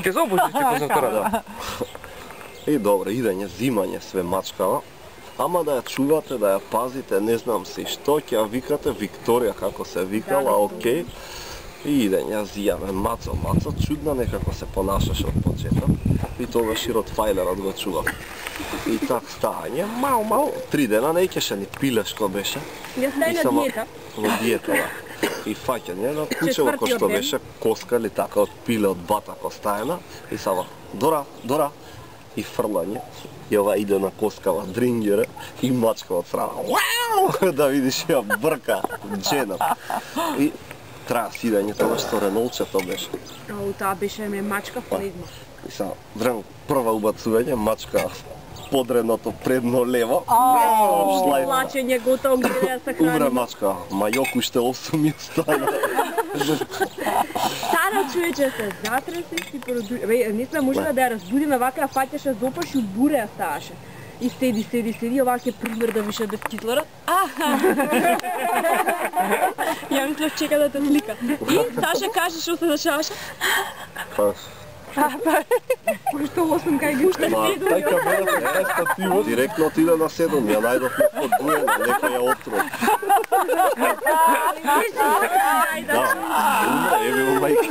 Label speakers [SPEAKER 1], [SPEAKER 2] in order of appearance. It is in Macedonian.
[SPEAKER 1] Ке започнете концентрата.
[SPEAKER 2] И добре, идење, зимање, све мачкава. Ама да ја чувате, да ја пазите, не знам се што, ќе ја викате Викторија како се викала, окей. И идење, зијаме, мацо, чудна некако се понашаше од почеток. И тогаш и ротвајлерот го чував. И так стање, мал, 3 дена не икеше ни пилешко беше.
[SPEAKER 3] Ја стај на диета.
[SPEAKER 2] Во диета, да. И фаќање на кучево кој што беше коска или така од пиле од батако стајна. И сава, Дора, и фрлање. И ова иде на коскава дрингере и мачка од страна. Уау! Да видиш ја брка дженот. И траа сидење тоа што Ренолчето беше.
[SPEAKER 3] Ау, таа беше ме мачка предно.
[SPEAKER 2] И са, дрен, прва убацување, мачка подредното предно лево.
[SPEAKER 3] Плачење готово где да се храни.
[SPEAKER 2] Умре мачка, мајоку уште 8 ми остана.
[SPEAKER 3] Стара човече се затресе и продури. Не сме можеле да ја разбудиме, вака ја фаќаше зопаш и буре ја ставаше. И седи, оваќе пример да више без Хитлера. Ја мислев чека да те слика. И Саша каже што се дешаваше? Пошто 8 кај ги уште седу.
[SPEAKER 2] Тај камерата е стативо. Директно отиде на 7, ја најдовме подбуена, некој ја отров. Да, еве мајка